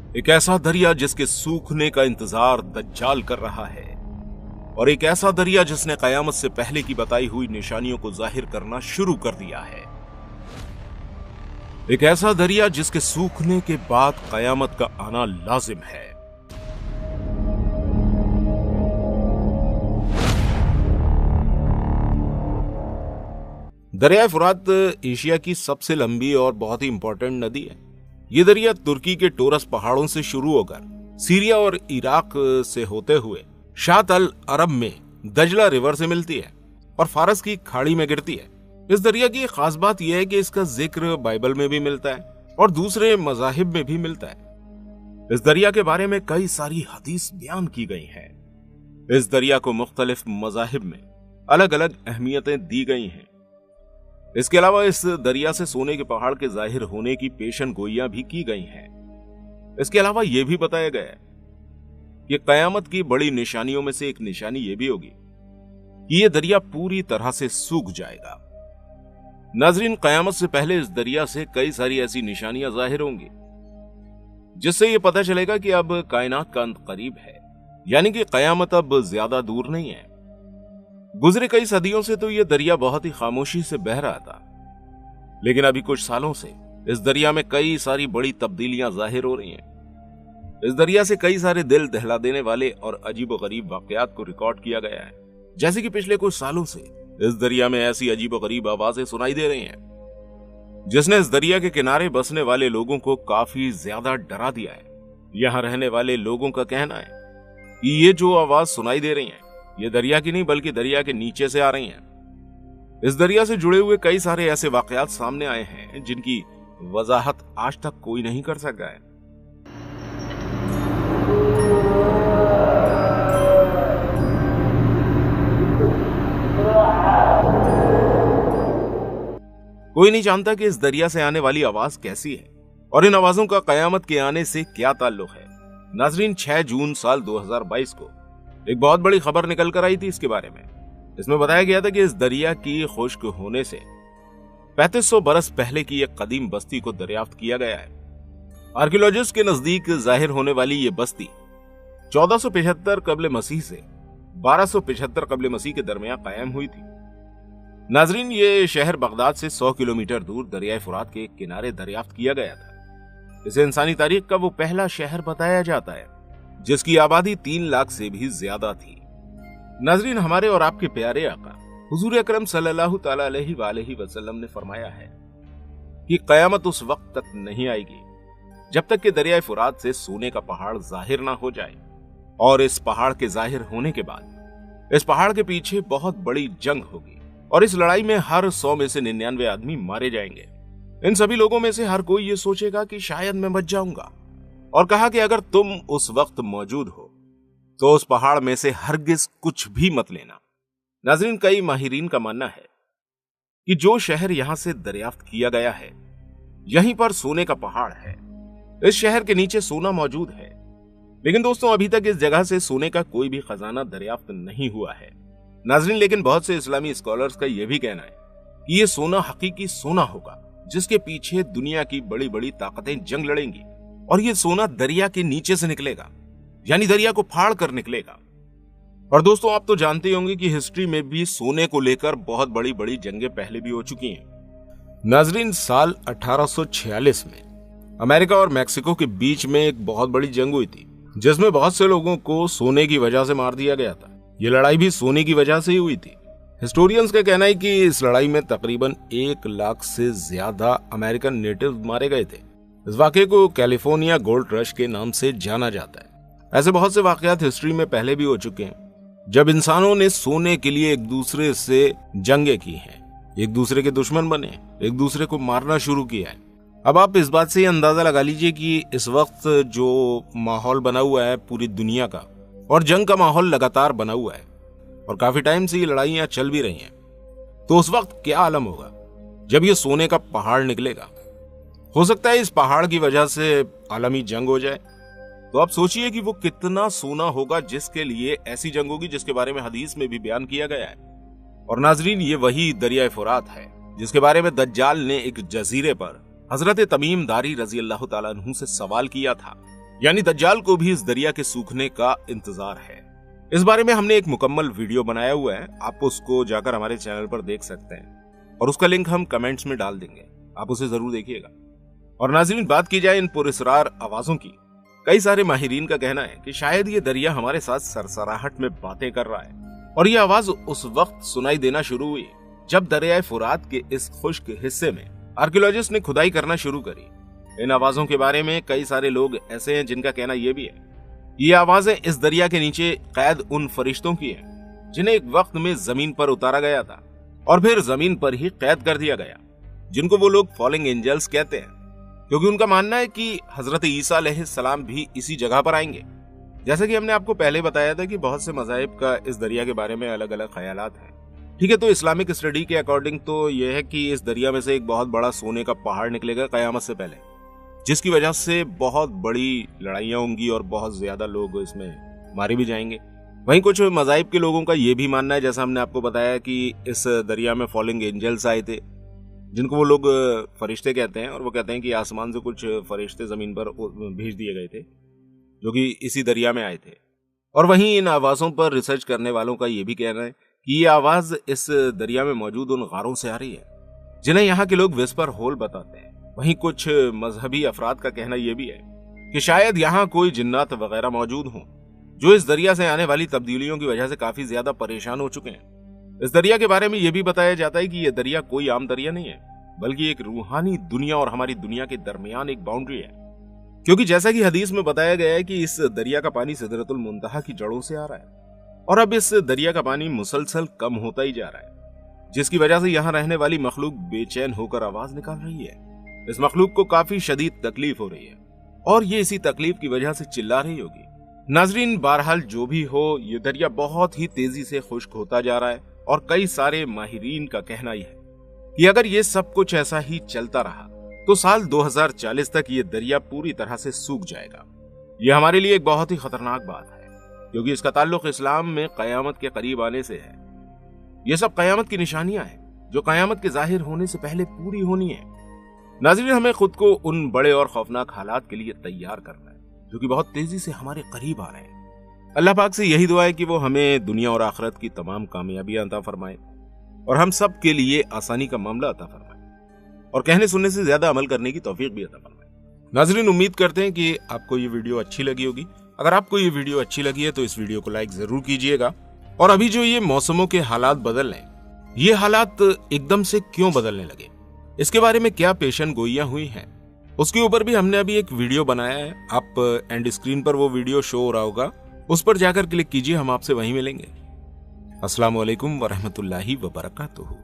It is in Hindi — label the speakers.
Speaker 1: एक ऐसा दरिया जिसके सूखने का इंतजार दज्जाल कर रहा है, और एक ऐसा दरिया जिसने कयामत से पहले की बताई हुई निशानियों को जाहिर करना शुरू कर दिया है। एक ऐसा दरिया जिसके सूखने के बाद कयामत का आना लाजिम है। दरिया फुरात एशिया की सबसे लंबी और बहुत ही इंपॉर्टेंट नदी है। यह दरिया तुर्की के टोरस पहाड़ों से शुरू होकर सीरिया और इराक से होते हुए शात अल अरब में दजला रिवर से मिलती है और फारस की खाड़ी में गिरती है। इस दरिया की एक खास बात यह है कि इसका जिक्र बाइबल में भी मिलता है और दूसरे मजाहिब में भी मिलता है। इस दरिया के बारे में कई सारी हदीस बयान की गई हैं। इस दरिया को मुख्तलिफ मजाहिब में अलग अलग अहमियतें दी गई हैं। इसके अलावा इस दरिया से सोने के पहाड़ के जाहिर होने की पेशन गोइयां भी की गई हैं। इसके अलावा यह भी बताया गया है कि कयामत की बड़ी निशानियों में से एक निशानी यह भी होगी कि यह दरिया पूरी तरह से सूख जाएगा। नाजरीन, कयामत से पहले इस दरिया से कई सारी ऐसी निशानियां जाहिर होंगी जिससे यह पता चलेगा कि अब कायनात का अंत करीब है, यानी कि कयामत अब ज्यादा दूर नहीं है। गुजरे कई सदियों से तो यह दरिया बहुत ही खामोशी से बह रहा था, लेकिन अभी कुछ सालों से इस दरिया में कई सारी बड़ी तब्दीलियां जाहिर हो रही हैं। इस दरिया से कई सारे दिल दहला देने वाले और अजीबोगरीब वाकयात को रिकॉर्ड किया गया है। जैसे कि पिछले कुछ सालों से इस दरिया में ऐसी अजीबोगरीब आवाजें सुनाई दे रही हैं जिसने इस दरिया के किनारे बसने वाले लोगों को काफी ज्यादा डरा दिया है। यहां रहने वाले लोगों का कहना है कि ये जो आवाज सुनाई दे रही है ये दरिया की नहीं बल्कि दरिया के नीचे से आ रही हैं। इस दरिया से जुड़े हुए कई सारे ऐसे वाकयात सामने आए हैं जिनकी वजाहत आज तक कोई नहीं कर सका है। कोई नहीं जानता कि इस दरिया से आने वाली आवाज कैसी है और इन आवाजों का कयामत के आने से क्या ताल्लुक है। नाजरीन, 6 जून साल 2022 को एक बहुत बड़ी खबर निकल कर आई थी इसके बारे में। इसमें बताया गया था कि इस दरिया की खुश्क होने से 3500 बरस पहले की एक कदीम बस्ती को दरियाफ्त किया गया है। आर्कियोलॉजिस्ट के नजदीक जाहिर होने वाली ये बस्ती 1475 कब्ल मसीह से 1275 कब्ल मसीह के दरमियान कायम हुई थी। नाजरीन, ये शहर बगदाद से 100 किलोमीटर दूर दरियाए फुरात के किनारे दरियाफ्त किया गया था। इसे इंसानी तारीख का वो पहला शहर बताया जाता है जिसकी आबादी 3 लाख से भी ज्यादा थी। नाजरीन, हमारे और आपके प्यारे आका हुजूर अकरम सल्लल्लाहु तआला अलैहि वसल्लम ने फरमाया है कि कयामत उस वक्त तक नहीं आएगी जब तक कि दरियाए फुरात से सोने का पहाड़ जाहिर ना हो जाए, और इस पहाड़ के जाहिर होने के बाद इस पहाड़ के पीछे बहुत बड़ी जंग होगी और इस लड़ाई में हर 100 में से 99 आदमी मारे जाएंगे। इन सभी लोगों में से हर कोई ये सोचेगा कि शायद मैं बच जाऊंगा, और कहा कि अगर तुम उस वक्त मौजूद हो तो उस पहाड़ में से हरगिज कुछ भी मत लेना। नाज़रीन, कई माहिरीन का मानना है कि जो शहर यहां से दरियाफ्त किया गया है यहीं पर सोने का पहाड़ है। इस शहर के नीचे सोना मौजूद है, लेकिन दोस्तों अभी तक इस जगह से सोने का कोई भी खजाना दरियाफ्त नहीं हुआ है। नाज़रीन, लेकिन बहुत से इस्लामी स्कॉलर्स का यह भी कहना है कि यह सोना हकीकी सोना होगा जिसके पीछे दुनिया की बड़ी बड़ी ताकतें जंग लड़ेंगी, और यह सोना दरिया के नीचे से निकलेगा, यानी दरिया को फाड़ कर निकलेगा। और दोस्तों, आप तो जानते होंगे कि हिस्ट्री में भी सोने को लेकर बहुत बड़ी बड़ी जंगें पहले भी हो चुकी हैं। नाजरीन, साल 1846 में अमेरिका और मैक्सिको के बीच में एक बहुत बड़ी जंग हुई थी जिसमें बहुत से लोगों को सोने की वजह से मार दिया गया था। यह लड़ाई भी सोने की वजह से ही हुई थी। हिस्टोरियंस का कहना है कि इस लड़ाई में तकरीबन 1 लाख से ज्यादा अमेरिकन नेटिव मारे गए थे। इस वाकये को कैलिफोर्निया गोल्ड रश के नाम से जाना जाता है। ऐसे बहुत से वाकयात हिस्ट्री में पहले भी हो चुके हैं जब इंसानों ने सोने के लिए एक दूसरे से जंगें की हैं, एक दूसरे के दुश्मन बने, एक दूसरे को मारना शुरू किया है। अब आप इस बात से अंदाजा लगा लीजिए कि इस वक्त जो माहौल बना हुआ है पूरी दुनिया का, और जंग का माहौल लगातार बना हुआ है और काफी टाइम से ये लड़ाइयां चल भी रही हैं, तो उस वक्त क्या आलम होगा जब ये सोने का पहाड़ निकलेगा। हो सकता है इस पहाड़ की वजह से आलमी जंग हो जाए। तो आप सोचिए कि वो कितना सोना होगा जिसके लिए ऐसी जंग होगी जिसके बारे में हदीस में भी बयान किया गया है। और नाजरीन, ये वही दरियाए फुरात है जिसके बारे में दज्जाल ने एक जजीरे पर हजरत तमीम दारी रजी अल्लाह तआला अन्हु से सवाल किया था यानी दज्जाल को भी इस दरिया के सूखने का इंतजार है। इस बारे में हमने एक मुकम्मल वीडियो बनाया हुआ है, आप उसको जाकर हमारे चैनल पर देख सकते हैं और उसका लिंक हम कमेंट्स में डाल देंगे, आप उसे जरूर देखिएगा। और नाज़रीन, बात की जाए इन पुरस्रार आवाजों की, कई सारे माहिरीन का कहना है कि शायद ये दरिया हमारे साथ सरसराहट में बातें कर रहा है और ये आवाज उस वक्त सुनाई देना शुरू हुई जब दरियाए फुरात के इस खुश्क हिस्से में आर्कियोलॉजिस्ट ने खुदाई करना शुरू करी। इन आवाजों के बारे में कई सारे लोग ऐसे हैं जिनका कहना यह भी है ये आवाजें इस दरिया के नीचे कैद उन फरिश्तों की हैं जिन्हें एक वक्त में जमीन पर उतारा गया था और फिर जमीन पर ही कैद कर दिया गया, जिनको वो लोग फॉलिंग एंजल्स कहते हैं, क्योंकि उनका मानना है कि हजरत ईसा अलैहिस्सलाम भी इसी जगह पर आएंगे। जैसे कि हमने आपको पहले बताया था कि बहुत से मज़ाहिब का इस दरिया के बारे में अलग अलग ख्यालात हैं। ठीक है, तो इस्लामिक स्टडी के अकॉर्डिंग तो यह है कि इस दरिया में से एक बहुत बड़ा सोने का पहाड़ निकलेगा कयामत से पहले, जिसकी वजह से बहुत बड़ी लड़ाइयां होंगी और बहुत ज्यादा लोग इसमें मारे भी जाएंगे। वहीं कुछ मज़ाहिब के लोगों का यह भी मानना है, जैसा हमने आपको बताया, कि इस दरिया में फॉलिंग एंजल्स आए थे, जिनको वो लोग फरिश्ते कहते हैं, और वो कहते हैं कि आसमान से कुछ फरिश्ते जमीन पर भेज दिए गए थे जो कि इसी दरिया में आए थे। और वहीं इन आवाज़ों पर रिसर्च करने वालों का ये भी कहना है कि ये आवाज़ इस दरिया में मौजूद उन गारों से आ रही है जिन्हें यहाँ के लोग विस्पर होल बताते हैं। वहीं कुछ मजहबी अफराद का कहना यह भी है कि शायद यहाँ कोई जिन्नात वगैरह मौजूद हों जो इस दरिया से आने वाली तब्दीलियों की वजह से काफी ज्यादा परेशान हो चुके हैं। इस दरिया के बारे में यह भी बताया जाता है कि यह दरिया कोई आम दरिया नहीं है, बल्कि एक रूहानी दुनिया और हमारी दुनिया के दरमियान एक बाउंड्री है, क्योंकि जैसा कि हदीस में बताया गया है कि इस दरिया का पानी सिदरतुल मुंतहा की जड़ों से आ रहा है और अब इस दरिया का पानी मुसलसल कम होता ही जा रहा है, जिसकी वजह से यहाँ रहने वाली मखलूक बेचैन होकर आवाज निकाल रही है। इस मखलूक को काफी शदीद तकलीफ हो रही है और ये इसी तकलीफ की वजह से चिल्ला रही होगी। नाजरीन, बहरहाल जो भी हो, ये दरिया बहुत ही तेजी से खुश्क होता जा रहा है और कई सारे माहिरीन का कहना यह है कि अगर ये सब कुछ ऐसा ही चलता रहा तो साल 2040 तक ये दरिया पूरी तरह से सूख जाएगा। ये हमारे लिए एक बहुत ही खतरनाक बात है, क्योंकि इसका ताल्लुक इस्लाम में कयामत के करीब आने से है। ये सब कयामत की निशानियां हैं जो कयामत के जाहिर होने से पहले पूरी होनी है। नाज़रीन, हमें खुद को उन बड़े और खौफनाक हालात के लिए तैयार करना है जो कि बहुत तेजी से हमारे करीब आ रहे हैं। अल्लाह पाक से यही दुआ है कि वो हमें दुनिया और आखिरत की तमाम कामयाबियां अता फरमाए और हम सब के लिए आसानी का मामला अता फरमाए और कहने सुनने से ज्यादा अमल करने की तौफीक भी अता फरमाए। नाज़रीन, उम्मीद करते हैं कि आपको ये वीडियो अच्छी लगी होगी। अगर आपको ये वीडियो अच्छी लगी है तो इस वीडियो को लाइक जरूर कीजिएगा। और अभी जो ये मौसमों के हालात बदल रहे हैं, ये हालात एकदम से क्यों बदलने लगे, इसके बारे में क्या पेशन गोइयां हुई हैं, उसके ऊपर भी हमने अभी एक वीडियो बनाया है। आप एंड स्क्रीन पर वो वीडियो शो हो रहा होगा, उस पर जाकर क्लिक कीजिए, हम आपसे वहीं मिलेंगे। अस्सलाम वालेकुम वरहमतुल्लाहि वबरकातुहू।